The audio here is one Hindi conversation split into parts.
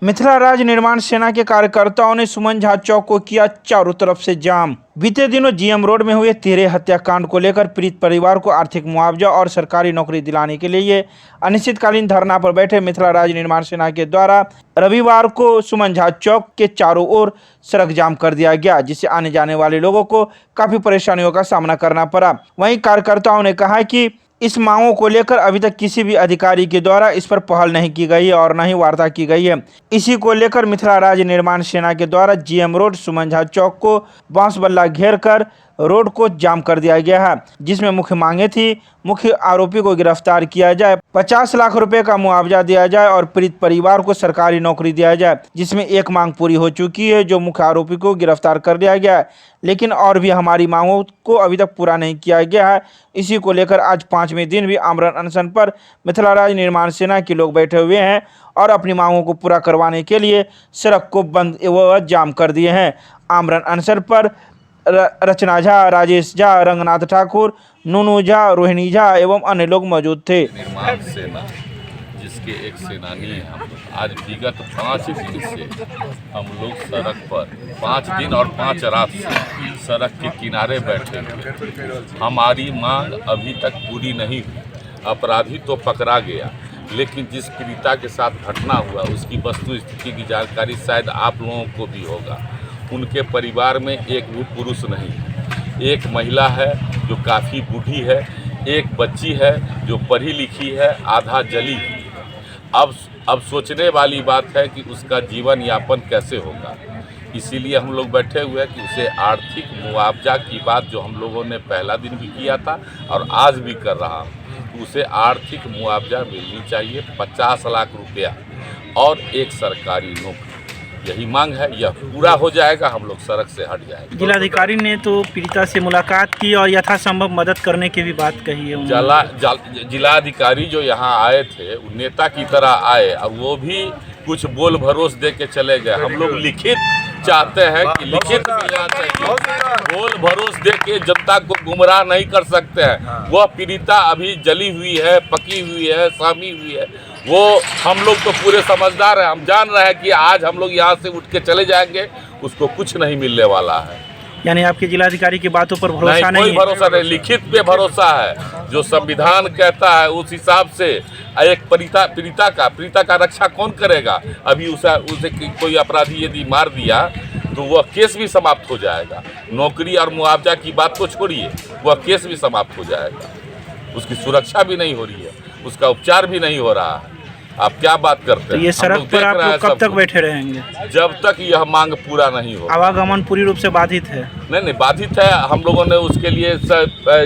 मिथिला राज्य निर्माण सेना के कार्यकर्ताओं ने सुमन झा चौक को किया चारों तरफ से जाम। बीते दिनों जीएम रोड में हुए 13 हत्याकांड को लेकर पीड़ित परिवार को आर्थिक मुआवजा और सरकारी नौकरी दिलाने के लिए अनिश्चितकालीन धरना पर बैठे मिथिला राज्य निर्माण सेना के द्वारा रविवार को सुमन झा चौक के चारों ओर सड़क जाम कर दिया गया, जिससे आने जाने वाले लोगों को काफी परेशानियों का सामना करना पड़ा। वहीं कार्यकर्ताओं ने कहा कि इस मांगों को लेकर अभी तक किसी भी अधिकारी के द्वारा इस पर पहल नहीं की गई है और न ही वार्ता की गई है। इसी को लेकर मिथिला राज्य निर्माण सेना के द्वारा जीएम रोड सुमन झा चौक को बांस बल्ला घेर कर रोड को जाम कर दिया गया है, जिसमें मुख्य मांगे थी मुख्य आरोपी को गिरफ्तार किया जाए, 50 लाख रुपए का मुआवजा दिया जाए और पीड़ित परिवार को सरकारी नौकरी दिया जाए, जिसमें एक मांग पूरी हो चुकी है जो मुख्य आरोपी को गिरफ्तार कर लिया गया है, लेकिन और भी हमारी मांगों को अभी तक पूरा नहीं किया गया है। इसी को लेकर आज 5वें दिन भी आमरण अनशन पर मिथिला राज्य निर्माण सेना के लोग बैठे हुए हैं और अपनी मांगों को पूरा करवाने के लिए सड़क को बंद व जाम कर दिए हैं। आमरण अनशन पर रचना झा, राजेश झा, रंगनाथ ठाकुर, नूनू झा, रोहिणी झा एवं अन्य लोग मौजूद थे। निर्माण सेना जिसके एक सेनानी हैं हम लोग, आज विगत 5 दिन से हम लोग सड़क पर 5 दिन और 5 रात से सड़क के किनारे बैठे हुए। हमारी मांग अभी तक पूरी नहीं हुई। अपराधी तो पकड़ा गया, लेकिन जिस पीड़िता के साथ घटना हुआ उसकी वस्तु स्थिति की जानकारी शायद आप लोगों को भी होगा। उनके परिवार में एक भी पुरुष नहीं, एक महिला है जो काफ़ी बूढ़ी है, एक बच्ची है जो पढ़ी लिखी है, आधा जली हुई है। अब सोचने वाली बात है कि उसका जीवन यापन कैसे होगा। इसीलिए हम लोग बैठे हुए हैं कि उसे आर्थिक मुआवजा की बात जो हम लोगों ने पहला दिन भी किया था और आज भी कर रहा हूँ, उसे आर्थिक मुआवजा मिलनी चाहिए, 50 लाख रुपया और एक सरकारी नौकरी। यही मांग है, यह पूरा हो जाएगा, हम लोग सड़क से हट जाएंगे। जिलाधिकारी ने तो पीड़िता से मुलाकात की और यथासंभव मदद करने की भी बात कही है। जिलाधिकारी जो यहाँ आए थे वो नेता की तरह आए और वो भी कुछ बोल भरोस दे के चले गए। हम लोग लिखित चाहते हैं कि लिखित मिलना चाहिए। बोल भरोस दे के जनता को गुमराह नहीं कर सकते हैं। वह पीड़िता अभी जली हुई है, पकी हुई है, सामी हुई है। वो हम लोग तो पूरे समझदार हैं, हम जान रहे हैं कि आज हम लोग यहाँ से उठ के चले जाएंगे, उसको कुछ नहीं मिलने वाला है। यानी आपके जिलाधिकारी की बातों पर भरोसा नहीं? कोई भरोसा नहीं, लिखित पे भरोसा है। जो संविधान कहता है उस हिसाब से एक पीड़िता का रक्षा कौन करेगा। अभी उसे कोई अपराधी यदि मार दिया तो वह केस भी समाप्त हो जाएगा। नौकरी और मुआवजा की बात को छोड़िए, वह केस भी समाप्त हो जाएगा। उसकी सुरक्षा भी नहीं हो रही है, उसका उपचार भी नहीं हो रहा है। आप क्या बात करते हैं? तो ये सड़क पर आप लोग कब तक बैठे रहेंगे? जब तक यह मांग पूरा नहीं हो। आवागमन पूरी रूप से बाधित है? नहीं, बाधित है। हम लोगों ने उसके लिए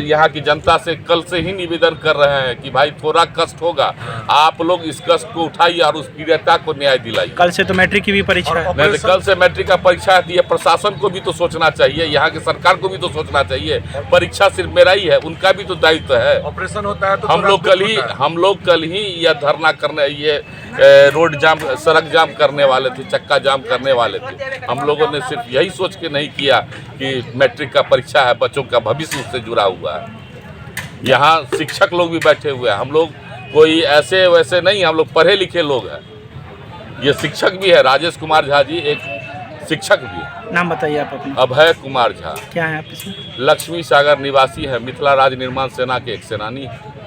यहाँ की जनता से कल से ही निवेदन कर रहे हैं कि भाई थोड़ा कष्ट होगा, आप लोग इस कष्ट को उठाइए और उस पीड़िता को न्याय दिलाइए। कल से तो मैट्रिक की भी परीक्षा है। नहीं, कल से मैट्रिक का परीक्षा है। ये प्रशासन को भी तो सोचना चाहिए, यहाँ की सरकार को भी तो सोचना चाहिए। परीक्षा सिर्फ मेरा ही है, उनका भी तो दायित्व है। ऑपरेशन होता है तो हम लोग कल ही यह धरना करने, ये रोड जाम, सड़क जाम करने वाले थे, चक्का जाम करने वाले थे। हम लोगों ने सिर्फ यही सोच के नहीं किया कि मैट्रिक का परीक्षा है, बच्चों का भविष्य उससे जुड़ा हुआ है। यहाँ शिक्षक लोग भी बैठे हुए हैं। हम लोग कोई ऐसे वैसे नहीं, हम लोग पढ़े लिखे लोग हैं। ये शिक्षक भी है, राजेश कुमार झा जी एक शिक्षक भी है। नाम बताइए आप अपना। अभय कुमार झा। क्या है आप इसमें? लक्ष्मी सागर निवासी है, मिथिला राज्य निर्माण सेना के एक सेनानी है।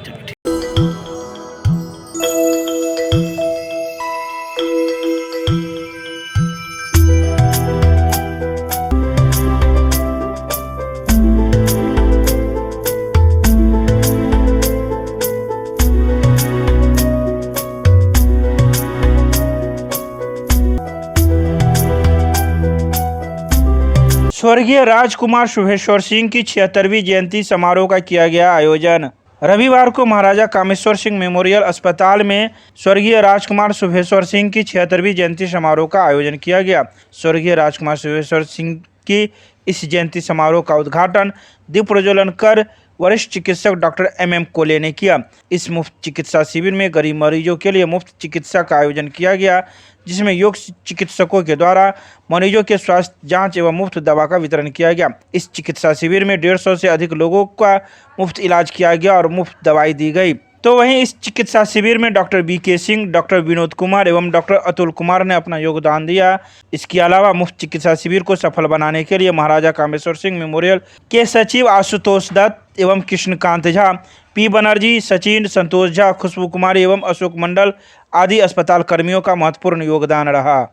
स्वर्गीय राजकुमार शुभेश्वर सिंह की 76वीं जयंती समारोह का किया गया आयोजन। रविवार को महाराजा कामेश्वर सिंह मेमोरियल अस्पताल में स्वर्गीय राजकुमार शुभेश्वर सिंह की 76वीं जयंती समारोह का आयोजन किया गया। स्वर्गीय राजकुमार शुभेश्वर सिंह की इस जयंती समारोह का उद्घाटन दीप प्रज्वलन कर वरिष्ठ चिकित्सक डॉक्टर MM कोले ने किया। इस मुफ्त चिकित्सा शिविर में गरीब मरीजों के लिए मुफ्त चिकित्सा का आयोजन किया गया, जिसमें योग चिकित्सकों के द्वारा मरीजों के स्वास्थ्य जांच एवं मुफ्त दवा का वितरण किया गया। इस चिकित्सा शिविर में 150 से अधिक लोगों का मुफ्त इलाज किया गया और मुफ्त दवाई दी गई। तो वहीं इस चिकित्सा शिविर में doctor BK Singh, doctor Vinod Kumar एवं डॉक्टर अतुल कुमार ने अपना योगदान दिया। इसके अलावा मुफ्त चिकित्सा शिविर को सफल बनाने के लिए महाराजा कामेश्वर सिंह मेमोरियल के सचिव आशुतोष दत्त एवं कृष्णकांत झा, पी बनर्जी, सचिन, संतोष झा, खुशबू कुमारी एवं अशोक मंडल आदि अस्पताल कर्मियों का महत्वपूर्ण योगदान रहा।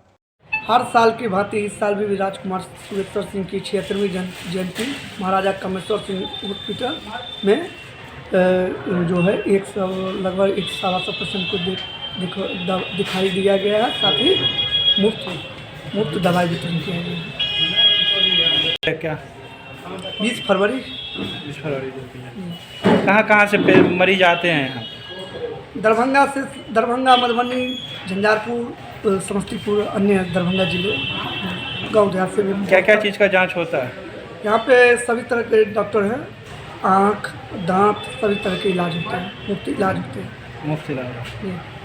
हर साल की भांति इस साल भी राजकुमार सुरेश्वर सिंह की 76वीं जयंती महाराजा कामेश्वर सिंह हॉस्पिटल में जो है लगभग 125% को दिखाई दिया गया है। साथ ही मुफ्त दवाई वितरण किया गया है। क्या 20 फरवरी कहाँ से मरीज आते हैं यहाँ? दरभंगा, मधुबनी, झंझारपुर, समस्तीपुर, अन्य दरभंगा जिले गाँव देहात से भी। क्या क्या चीज़ का जांच होता है यहाँ पे? सभी तरह के डॉक्टर हैं, आँख, दांत, सभी तरह के इलाज होते हैं, मुफ्त इलाज होते हैं। मुफ्त इलाज।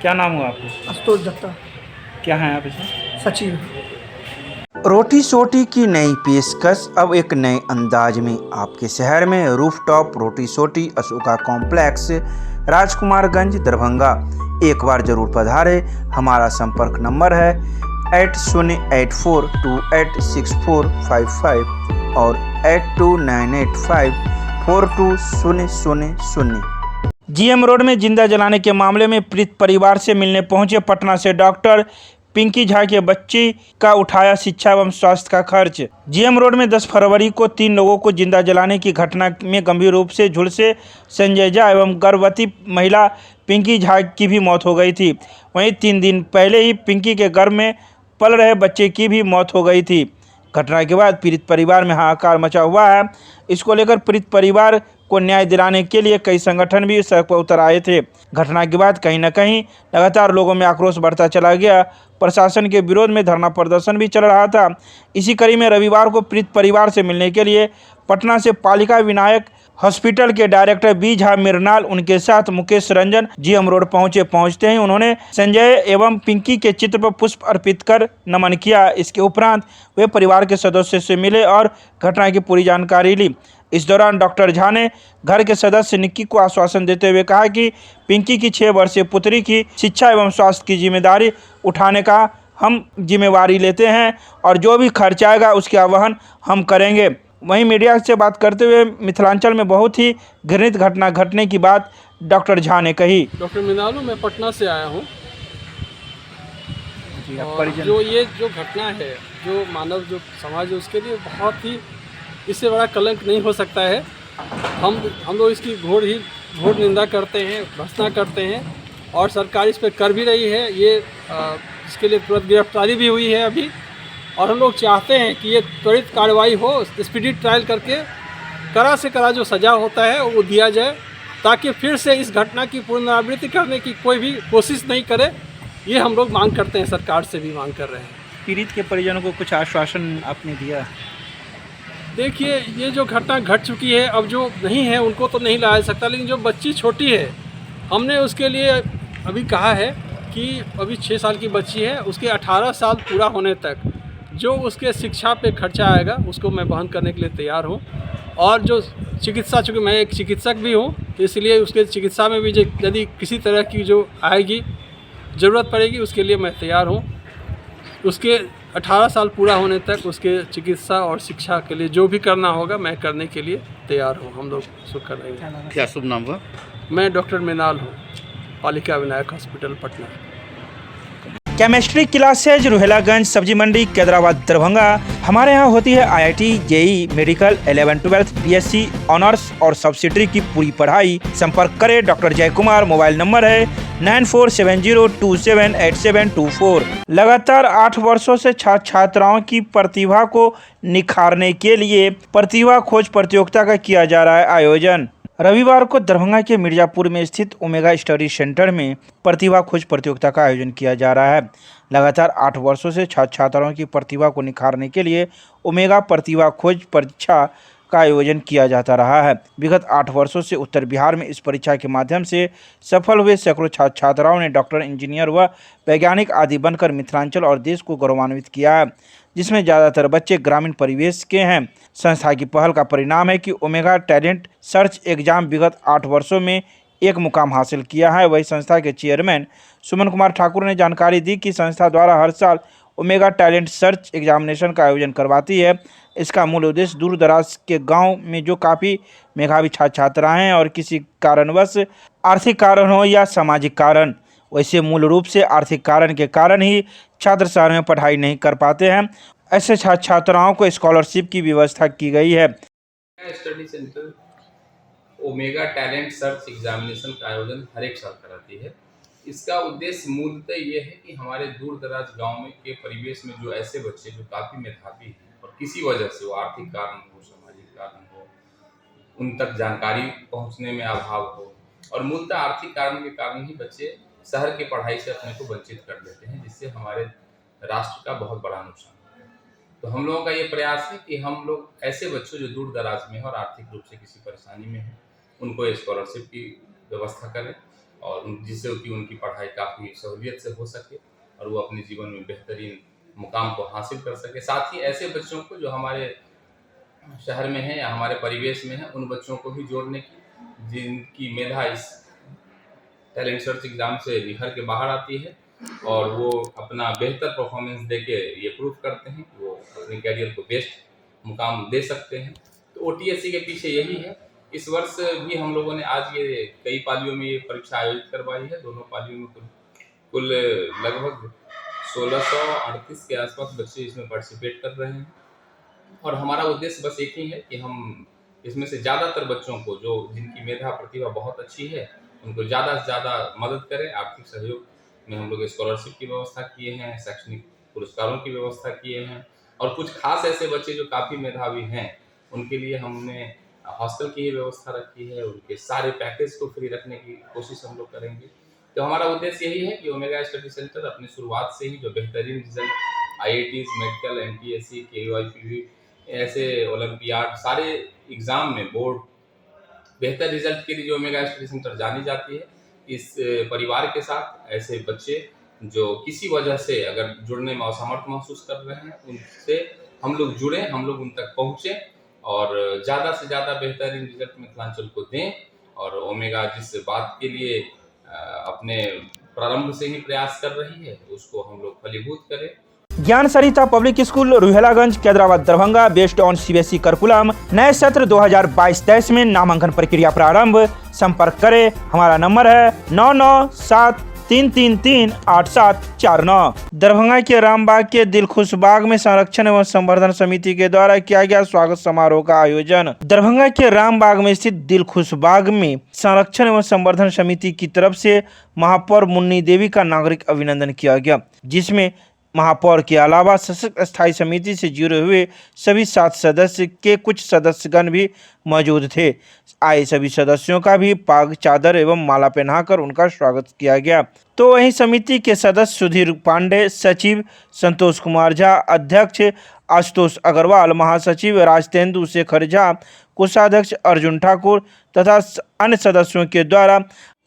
क्या नाम हुआ आपको? आशुतोष दत्ता। क्या है आप इसमें? सचिव। रोटी सोटी की नई पेशकश अब एक नए अंदाज में आपके शहर में रूफटॉप रोटी सोटी अशोका कॉम्प्लेक्स, राजकुमारगंज, दरभंगा। एक बार जरूर पधारे। हमारा संपर्क नंबर है 8084286455 और 8298542000। जीएम रोड में जिंदा जलाने के मामले में पीड़ित परिवार से मिलने पहुंचे पटना से डॉक्टर पिंकी झा के बच्चे का उठाया शिक्षा एवं स्वास्थ्य का खर्च। जीएम रोड में 10 फरवरी को 3 लोगों को जिंदा जलाने की घटना में गंभीर रूप से झुलसे संजय झा एवं गर्भवती महिला पिंकी झा की भी मौत हो गई थी। वहीं 3 दिन पहले ही पिंकी के गर्भ में पल रहे बच्चे की भी मौत हो गई थी। घटना के बाद पीड़ित परिवार में हाहाकार मचा हुआ है। इसको लेकर पीड़ित परिवार को न्याय दिलाने के लिए कई संगठन भी सड़क पर उतर आए थे। घटना के बाद कहीं न कहीं लगातार लोगों में आक्रोश बढ़ता चला गया। प्रशासन के विरोध में धरना प्रदर्शन भी चल रहा था। इसी कड़ी में रविवार को पीड़ित परिवार से मिलने के लिए पटना से पालिका विनायक हॉस्पिटल के डायरेक्टर बी झा मिरनाल उनके साथ मुकेश रंजन जीएम रोड पहुंचते ही उन्होंने संजय एवं पिंकी के चित्र पर पुष्प अर्पित कर नमन किया। इसके उपरांत वे परिवार के सदस्यों से मिले और घटना की पूरी जानकारी ली। इस दौरान डॉक्टर झा ने घर के सदस्य निक्की को आश्वासन देते हुए कहा कि पिंकी की 6 वर्षीय पुत्री की शिक्षा एवं स्वास्थ्य की जिम्मेदारी उठाने का हम जिम्मेवारी लेते हैं और जो भी खर्च आएगा उसका वहन हम करेंगे। वहीं मीडिया से बात करते हुए मिथिलांचल में बहुत ही घृणित घटना घटने की बात डॉक्टर झा ने कही। डॉक्टर मिनालू, मैं पटना से आया हूँ। जो ये जो घटना है, जो मानव जो समाज है उसके लिए बहुत ही इससे बड़ा कलंक नहीं हो सकता है। हम लोग इसकी घोर निंदा करते हैं, भर्त्सना करते हैं और सरकार इस पर कर भी रही है। ये इसके लिए तुरंत गिरफ्तारी भी हुई है अभी और हम लोग चाहते हैं कि ये त्वरित कार्रवाई हो, स्पीडी ट्रायल करके कड़ा से कड़ा जो सज़ा होता है वो दिया जाए ताकि फिर से इस घटना की पुनरावृत्ति करने की कोई भी कोशिश नहीं करे। ये हम लोग मांग करते हैं, सरकार से भी मांग कर रहे हैं। पीड़ित के परिजनों को कुछ आश्वासन आपने दिया? देखिए, ये जो घटना घट चुकी है, अब जो नहीं है उनको तो नहीं लाया जा सकता, लेकिन जो बच्ची छोटी है हमने उसके लिए अभी कहा है कि अभी 6 साल की बच्ची है, उसके 18 साल पूरा होने तक जो उसके शिक्षा पे खर्चा आएगा उसको मैं वहन करने के लिए तैयार हूँ। और जो चिकित्सा, चूँकि मैं एक चिकित्सक भी हूँ तो इसलिए उसके चिकित्सा में भी यदि किसी तरह की जो आएगी ज़रूरत पड़ेगी उसके लिए मैं तैयार हूँ। उसके 18 साल पूरा होने तक उसके चिकित्सा और शिक्षा के लिए जो भी करना होगा मैं करने के लिए तैयार हूँ। हम लोग उसको करेंगे। क्या शुभ नाम हुआ? मैं डॉक्टर मिनाल हूँ, Palika Vinayak hospital Patna. Chemistry classes Ruhelaganj Sabzi Mandi कैदराबाद Darbhanga. हमारे यहाँ होती है IIT, JEE, medical, 11, 12, BSc honours और सब्सिडरी की पूरी पढ़ाई। संपर्क करें डॉक्टर जय कुमार। मोबाइल नंबर है 9470278724। लगातार 8 वर्षों से छात्र छात्राओं की प्रतिभा को निखारने के लिए प्रतिभा खोज प्रतियोगिता का किया जा रहा है आयोजन। रविवार को दरभंगा के मिर्जापुर में स्थित ओमेगा स्टडी सेंटर में प्रतिभा खोज प्रतियोगिता का आयोजन किया जा रहा है। लगातार 8 वर्षों से छात्र छात्राओं की प्रतिभा को निखारने के लिए ओमेगा प्रतिभा खोज परीक्षा का आयोजन किया जाता रहा है। विगत 8 वर्षों से उत्तर बिहार में इस परीक्षा के माध्यम से सफल हुए सैकड़ों छात्र छात्राओं ने डॉक्टर, इंजीनियर व वैज्ञानिक आदि बनकर मिथिलांचल और देश को गौरवान्वित किया है, जिसमें ज़्यादातर बच्चे ग्रामीण परिवेश के हैं। संस्था की पहल का परिणाम है कि ओमेगा टैलेंट सर्च एग्जाम विगत 8 वर्षों में एक मुकाम हासिल किया है। वही संस्था के चेयरमैन सुमन कुमार ठाकुर ने जानकारी दी कि संस्था द्वारा हर साल ओमेगा टैलेंट सर्च एग्जामिनेशन का आयोजन करवाती है। इसका मूल उद्देश्य दूर दराज के गांव में जो काफ़ी मेधावी छात्र छात्राएं हैं और किसी कारणवश आर्थिक कारण हो या सामाजिक कारण, वैसे मूल रूप से आर्थिक कारण के कारण ही छात्र शहर में पढ़ाई नहीं कर पाते हैं, ऐसे छात्र छात्राओं को स्कॉलरशिप की व्यवस्था की गई है। Study centre omega talent search examination का आयोजन हर एक साल कराती है। इसका उद्देश्य मूलतः ये है कि हमारे दूर दराज गाँव में के परिवेश में जो ऐसे बच्चे जो काफ़ी मेधावी हैं और किसी वजह से वो आर्थिक कारण हो, सामाजिक कारण हो, उन तक जानकारी पहुंचने में अभाव हो और मूलतः आर्थिक कारण के कारण ही बच्चे शहर की पढ़ाई से अपने को वंचित कर देते हैं, जिससे हमारे राष्ट्र का बहुत बड़ा नुकसान है। तो हम लोगों का ये प्रयास है कि हम लोग ऐसे बच्चों जो दूर दराज में हैं और आर्थिक रूप से किसी परेशानी में हैं, उनको स्कॉलरशिप की व्यवस्था करें और जिससे कि उनकी पढ़ाई काफ़ी सहूलियत से हो सके और वो अपने जीवन में बेहतरीन मुकाम को हासिल कर सके। साथ ही ऐसे बच्चों को जो हमारे शहर में हैं या हमारे परिवेश में हैं, उन बच्चों को भी जोड़ने की जिनकी मेधा इस टैलेंट सर्च एग्ज़ाम से निखर के बाहर आती है और वो अपना बेहतर परफॉर्मेंस देके ये प्रूव करते हैं कि वो अपने कैरियर को बेस्ट मुकाम दे सकते हैं। तो OTSC के पीछे यही है। इस वर्ष भी हम लोगों ने आज ये कई पालियों में ये परीक्षा आयोजित करवाई है। दोनों पालियों में कुल लगभग 1638 के आसपास बच्चे इसमें पार्टिसिपेट कर रहे हैं और हमारा उद्देश्य बस एक ही है कि हम इसमें से ज़्यादातर बच्चों को जो जिनकी मेधा प्रतिभा बहुत अच्छी है उनको ज़्यादा से ज़्यादा मदद करें। आर्थिक सहयोग में हम लोग स्कॉलरशिप की व्यवस्था किए हैं, शैक्षणिक पुरस्कारों की व्यवस्था किए हैं और कुछ खास ऐसे बच्चे जो काफ़ी मेधावी हैं उनके लिए हमने हॉस्टल की व्यवस्था रखी है। उनके सारे पैकेज को फ्री रखने की कोशिश हम लोग करेंगे। तो हमारा उद्देश्य यही है कि ओमेगा स्टडी सेंटर अपनी शुरुआत से ही जो बेहतरीन result IITs, medical, NTSC, KYPV ऐसे ओलंपियाड सारे एग्ज़ाम में बोर्ड बेहतर रिजल्ट के लिए जो ओमेगा स्टडी सेंटर जानी जाती है, इस परिवार के साथ ऐसे बच्चे जो किसी वजह से अगर जुड़ने में असमर्थ महसूस कर रहे हैं उनसे हम लोग जुड़ें, हम लोग उन तक पहुँचें और ज़्यादा से ज़्यादा बेहतरीन रिजल्ट मिथिलांचल को दें और ओमेगा जिस बात के लिए अपने प्रारंभ से ही प्रयास कर रही है उसको हम लोग फलीभूत करें। Gyan Sarita public school Ruhelaganj Kaidrabad Darbhanga based on CBSE curriculum. नए सत्र 2022-23 में नामांकन प्रक्रिया प्रारंभ। संपर्क करें, हमारा नंबर है 9973338749। दरभंगा के रामबाग के दिलखुश बाग में संरक्षण एवं संवर्धन समिति के द्वारा किया गया स्वागत समारोह का आयोजन। दरभंगा के रामबाग में स्थित दिलखुश बाग में संरक्षण एवं संवर्धन समिति की तरफ से महापौर मुन्नी देवी का नागरिक अभिनंदन किया गया, जिसमें महापौर के अलावा सशक्त स्थायी समिति से जुड़े हुए सभी 7 सदस्य के कुछ सदस्यगण भी मौजूद थे। आए सभी सदस्यों का भी पाग चादर एवं माला पहनाकर उनका स्वागत किया गया। तो वहीं समिति के सदस्य सुधीर पांडे, सचिव संतोष कुमार झा, अध्यक्ष आशुतोष अग्रवाल, महासचिव राजतेंदु शेखर झा, कोषाध्यक्ष अर्जुन ठाकुर तथा अन्य सदस्यों के द्वारा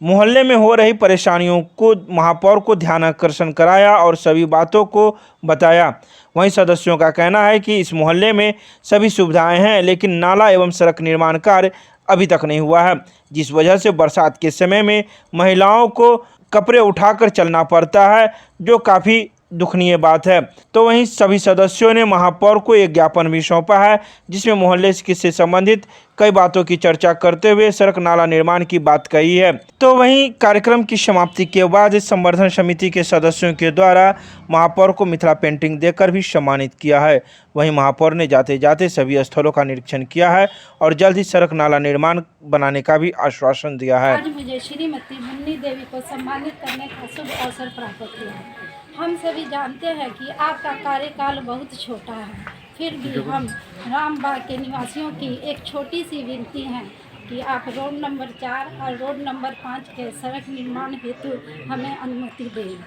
मोहल्ले में हो रही परेशानियों को महापौर को ध्यानाकर्षण कराया और सभी बातों को बताया। वहीं सदस्यों का कहना है कि इस मोहल्ले में सभी सुविधाएं हैं, लेकिन नाला एवं सड़क निर्माण कार्य अभी तक नहीं हुआ है, जिस वजह से बरसात के समय में महिलाओं को कपड़े उठाकर चलना पड़ता है, जो काफ़ी दुखनीय बात है। तो वहीं सभी सदस्यों ने महापौर को एक ज्ञापन भी सौंपा है, जिसमें मोहल्ले से संबंधित कई बातों की चर्चा करते हुए सड़क नाला निर्माण की बात कही है। तो वहीं कार्यक्रम की समाप्ति के बाद इस संवर्धन समिति के सदस्यों के द्वारा महापौर को मिथिला पेंटिंग देकर भी सम्मानित किया है। वहीं महापौर ने जाते जाते सभी स्थलों का निरीक्षण किया है और जल्द ही सड़क नाला निर्माण बनाने का भी आश्वासन दिया है। आज मुझे श्रीमती मुन्नी देवी को सम्मानित करने का शुभ अवसर प्राप्त हुआ है। हम सभी जानते हैं कि आपका कार्यकाल बहुत छोटा है, फिर भी हम रामबाग के निवासियों की एक छोटी सी विनती है कि आप रोड नंबर 4 और रोड नंबर 5 के सड़क निर्माण हेतु हमें अनुमति दें,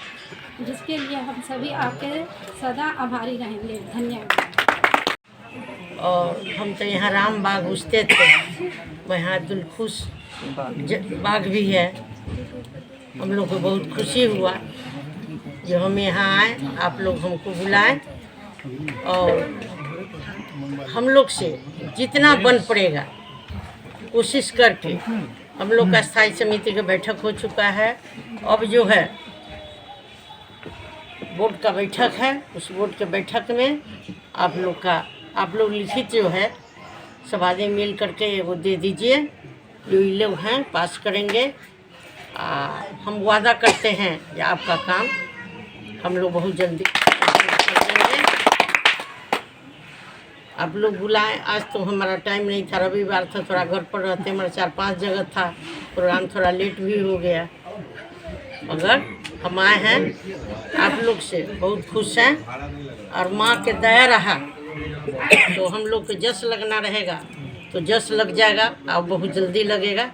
जिसके लिए हम सभी आपके सदा आभारी रहेंगे। धन्यवाद। और हम तो यहाँ रामबाग स्थित थे, वहाँ दिलखुश बाग भी है। हम लोग को बहुत खुशी हुआ जो हम यहाँ आए, आप लोग हमको बुलाएं और हम लोग से जितना बन पड़ेगा कोशिश करके हम लोग का स्थायी समिति का बैठक हो चुका है। अब जो है बोर्ड का बैठक है, उस बोर्ड के बैठक में आप लोग लिखित जो है सब आदमी मिल करके वो दे दीजिए, जो ये लोग हैं पास करेंगे। हम वादा करते हैं कि आपका काम हम लोग बहुत जल्दी कर देंगे। आप लोग बुलाएं। आज तो हमारा टाइम नहीं था, रविवार था, थोड़ा घर पर रहते, हमारा 4-5 जगह था, प्रोग्राम थोड़ा लेट भी हो गया। मगर हम आए हैं, आप लोग से बहुत खुश हैं और माँ के दया रहा तो हम लोग को जस लगना रहेगा तो जस लग जाएगा और बहुत जल्दी लगेगा।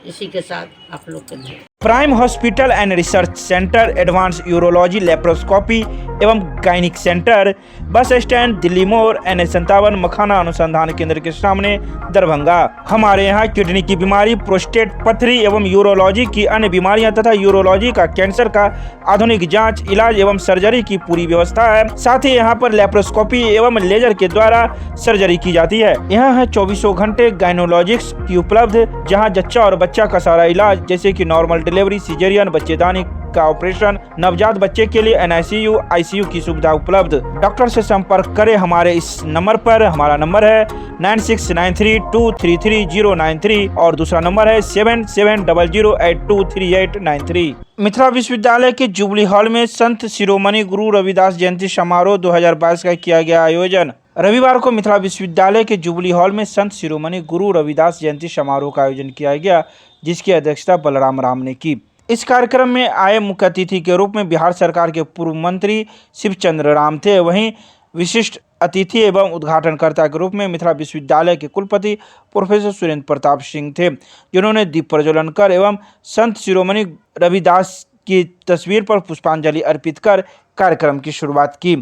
इसी के साथ आप लोग के prime hospital and research centre, advance urology, laparoscopy एवं gynaec centre, bus stand, Delhi मोड़, NH57, मखाना अनुसंधान केंद्र के सामने, दरभंगा। हमारे यहाँ किडनी की बीमारी, प्रोस्टेट, पथरी एवं यूरोलॉजी की अन्य बीमारियां तथा यूरोलॉजी का कैंसर का आधुनिक जांच, इलाज एवं सर्जरी की पूरी व्यवस्था है। साथ ही यहाँ पर लेप्रोस्कोपी एवं लेजर के द्वारा सर्जरी की जाती है। यहाँ है 24 घंटे गायनोलॉजिक्स की उपलब्ध, जहाँ जच्चा और बच्चा का सारा इलाज जैसे कि नॉर्मल डिलीवरी, सिजेरियन, बच्चेदानी का ऑपरेशन, नवजात बच्चे के लिए NICU, ICU की सुविधा उपलब्ध। डॉक्टर से संपर्क करें हमारे इस नंबर पर। हमारा नंबर है 9693233093 और दूसरा नंबर है 7700823893। मिथिला विश्वविद्यालय के जुबली हॉल में संत शिरोमणि गुरु रविदास जयंती समारोह 2022 का किया गया आयोजन। रविवार को मिथिला विश्वविद्यालय के जुबली हॉल में संत शिरोमणि गुरु रविदास जयंती समारोह का आयोजन किया गया, जिसकी अध्यक्षता बलराम राम ने की। इस कार्यक्रम में आए मुख्य अतिथि के रूप में बिहार सरकार के पूर्व मंत्री शिवचंद्र राम थे। वहीं विशिष्ट अतिथि एवं उद्घाटनकर्ता के रूप में मिथिला विश्वविद्यालय के कुलपति प्रोफेसर सुरेंद्र प्रताप सिंह थे, जिन्होंने दीप प्रज्वलन कर एवं संत शिरोमणि रविदास की तस्वीर पर पुष्पांजलि अर्पित कर कार्यक्रम की शुरुआत की।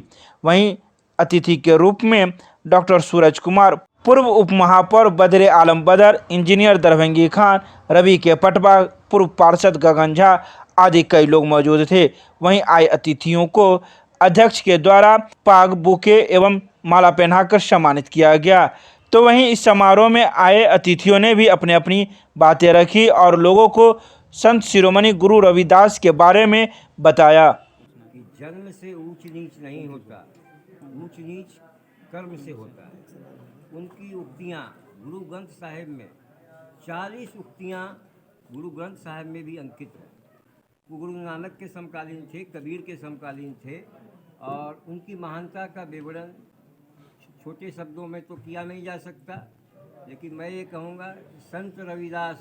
वहीं अतिथि के रूप में डॉक्टर सूरज कुमार, पूर्व उप महापौर बदरे आलम बदर, इंजीनियर दरभंगी खान, रवि के पटवा, पूर्व पार्षद गगन झा आदि कई लोग मौजूद थे। वहीं आए अतिथियों को अध्यक्ष के द्वारा पाग, बुके एवं माला पहनाकर सम्मानित किया गया। तो वहीं इस समारोह में आए अतिथियों ने भी अपनी अपनी बातें रखी और लोगों को संत शिरोमणि गुरु रविदास के बारे में बताया। जन्म से ऊंच नीच नहीं होता, ऊंच नीच कर्म से होता है। उनकी उक्तियाँ गुरु ग्रंथ साहिब में 40 उक्तियाँ गुरु ग्रंथ साहिब में भी अंकित हैं। वो गुरु नानक के समकालीन थे, कबीर के समकालीन थे और उनकी महानता का विवरण छोटे शब्दों में तो किया नहीं जा सकता, लेकिन मैं ये कहूँगा संत रविदास,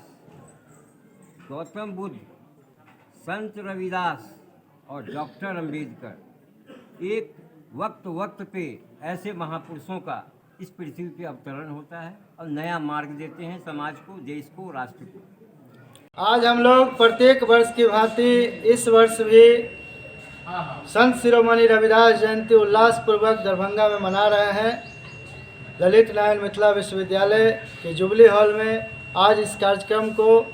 गौतम बुद्ध, संत रविदास और डॉक्टर अंबेडकर, एक वक्त पे ऐसे महापुरुषों का इस पृथ्वी पे अवतरण होता है और नया मार्ग देते हैं समाज को, देश को, राष्ट्र को। आज हम लोग प्रत्येक वर्ष की भांति इस वर्ष भी संत शिरोमणि रविदास जयंती उल्लासपूर्वक दरभंगा में मना रहे हैं। ललित नारायण मिथिला विश्वविद्यालय के जुबली हॉल में आज इस कार्यक्रम को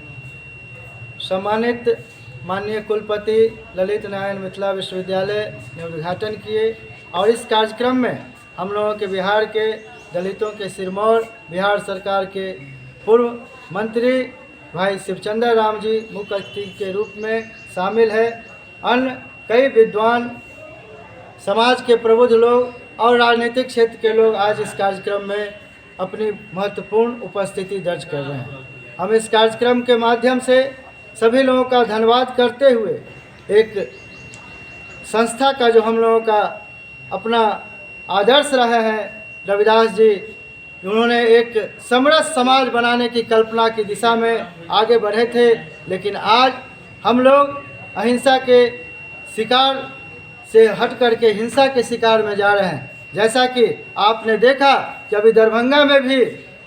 सम्मानित माननीय कुलपति ललित नारायण मिथिला विश्वविद्यालय ने उद्घाटन किए और इस कार्यक्रम में हम लोगों के बिहार के दलितों के सिरमौर, बिहार सरकार के पूर्व मंत्री भाई शिवचंद्र राम जी मुख्य अतिथि के रूप में शामिल है। अन्य कई विद्वान, समाज के प्रबुद्ध लोग और राजनीतिक क्षेत्र के लोग आज इस कार्यक्रम में अपनी महत्वपूर्ण उपस्थिति दर्ज कर रहे हैं। हम इस कार्यक्रम के माध्यम से सभी लोगों का धन्यवाद करते हुए एक संस्था का जो हम लोगों का अपना आदर्श रहे हैं रविदास जी, उन्होंने एक समरस समाज बनाने की कल्पना की दिशा में आगे बढ़े थे, लेकिन आज हम लोग अहिंसा के शिकार से हट करके हिंसा के शिकार में जा रहे हैं। जैसा कि आपने देखा कि अभी दरभंगा में भी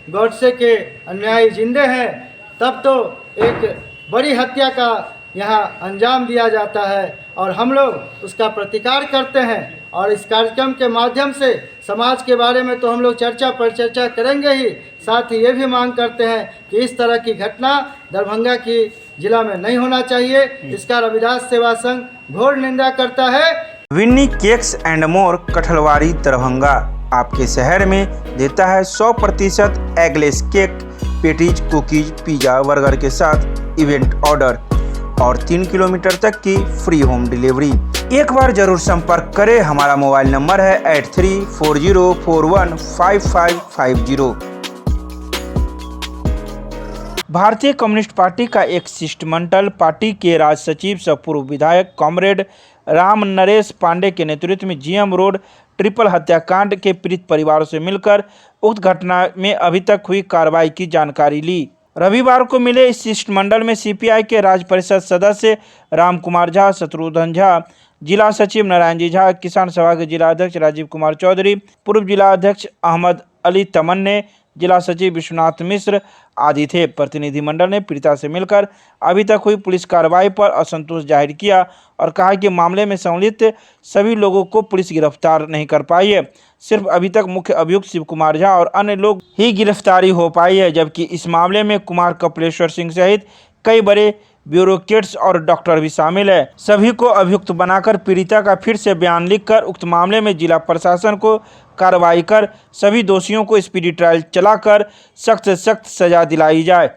गौडसे के अन्यायी जिंदे हैं, तब तो एक बड़ी हत्या का यहाँ अंजाम दिया जाता है और हम लोग उसका प्रतिकार करते हैं। और इस कार्यक्रम के माध्यम से समाज के बारे में तो हम लोग चर्चा पर चर्चा करेंगे ही, साथ ही ये भी मांग करते हैं कि इस तरह की घटना दरभंगा की जिला में नहीं होना चाहिए। इसका रविदास सेवा संघ घोर निंदा करता है। Winnie cakes and more, Kathalwari, Darbhanga आपके शहर में देता है 100% eggless cake, patties, cookies, pizza, burger के साथ इवेंट ऑर्डर और 3 किलोमीटर तक की फ्री होम डिलीवरी। एक बार जरूर संपर्क करें। हमारा मोबाइल नंबर है 8340415550। भारतीय कम्युनिस्ट पार्टी का एक शिष्टमंडल पार्टी के राज्य सचिव सह पूर्व विधायक कॉमरेड राम नरेश पांडे के नेतृत्व में जीएम रोड ट्रिपल हत्याकांड के पीड़ित परिवारों से मिलकर उक्त घटना में अभी तक हुई कार्रवाई की जानकारी ली। रविवार को मिले इस शिष्टमंडल में सीपीआई के राज्य परिषद सदस्य राम कुमार झा, शत्रुघ्न झा, जिला सचिव नारायण जी झा, किसान सभा के जिला अध्यक्ष राजीव कुमार चौधरी, पूर्व जिला अध्यक्ष अहमद अली तमन्ने, जिला सचिव विश्वनाथ मिश्र आदि थे। प्रतिनिधिमंडल ने पीड़िता से मिलकर अभी तक हुई पुलिस कार्रवाई पर असंतोष जाहिर किया और कहा कि मामले में संलिप्त सभी लोगों को पुलिस गिरफ्तार नहीं कर पाई है। सिर्फ अभी तक मुख्य अभियुक्त शिव कुमार झा और अन्य लोग ही गिरफ्तारी हो पाई है, जबकि इस मामले में कुमार कपिलेश्वर सिंह सहित कई बड़े ब्यूरोक्रेट्स और डॉक्टर भी शामिल है। सभी को अभियुक्त बनाकर पीड़िता का फिर से बयान लिखकर उक्त मामले में जिला प्रशासन को कार्रवाई कर सभी दोषियों को स्पीडी ट्रायल चलाकर सख्त से सख्त सजा दिलाई जाए।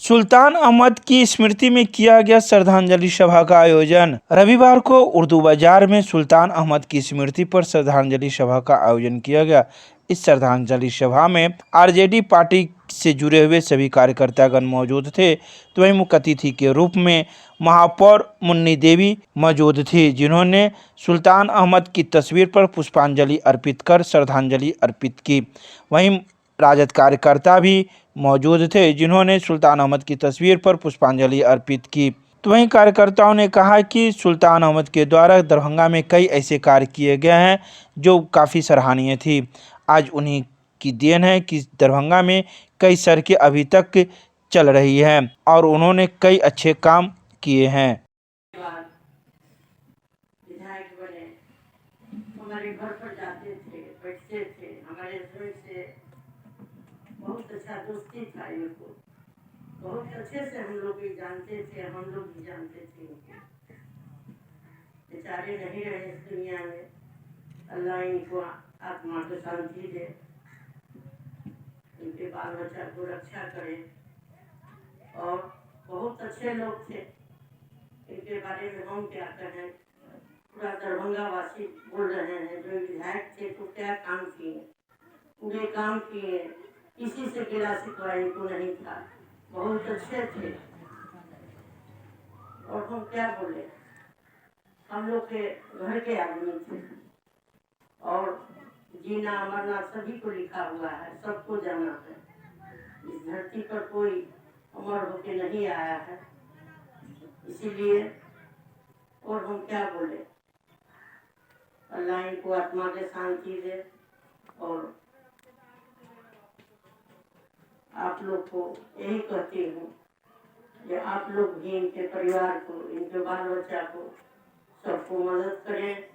सुल्तान अहमद की स्मृति में किया गया श्रद्धांजलि सभा का आयोजन। रविवार को उर्दू बाजार में सुल्तान अहमद की स्मृति पर श्रद्धांजलि सभा का आयोजन किया गया। इस श्रद्धांजलि सभा में आरजेडी पार्टी से जुड़े हुए सभी कार्यकर्तागण मौजूद थे, तो वहीं मुख्य अतिथि के रूप में महापौर मुन्नी देवी मौजूद थी, जिन्होंने सुल्तान अहमद की तस्वीर पर पुष्पांजलि अर्पित कर श्रद्धांजलि अर्पित की। वहीं राजद कार्यकर्ता भी मौजूद थे, जिन्होंने सुल्तान अहमद की तस्वीर पर पुष्पांजलि अर्पित की। तो वहीं कार्यकर्ताओं ने कहा कि सुल्तान अहमद के द्वारा दरभंगा में कई ऐसे कार्य किए गए हैं जो काफ़ी सराहनीय थी। आज उन्हीं की देन है कि दरभंगा में कई सड़कें अभी तक चल रही हैं और उन्होंने कई अच्छे काम किए हैं। विधायक बने, हमारे घर पर जाते थे, बैठते थे, हमारे हस्बैंड से बहुत अच्छा दोस्ती था। इनको बहुत अच्छे से हम लोग भी जानते थे, हम लोग भी जानते थे। बेचारे नहीं रहे इस दुनिया में, अल्लाह इनको आत्मा को शांति दे, इनके बाल बच्चा को रक्षा करे। और बहुत अच्छे लोग थे, इनके बारे में हम क्या कहें। पूरा दरभंगा वासी बोल रहे हैं, जो विधायक थे तो क्या काम किए, पूरे काम किए, किसी से गिला शिकवा इनको नहीं था, बहुत अच्छे थे। और हम क्या बोले, हम लोग के घर के आदमी थे और जीना मरना सभी को लिखा हुआ है, सबको जाना है। इस धरती पर कोई अमर होके नहीं आया है, इसीलिए। और हम क्या बोले, अल्लाह इनको आत्मा के शांति दे। और आप लोग को यही कहती हूँ कि आप लोग भी इनके परिवार को, इनके बाल बच्चा को, सबको मदद करें।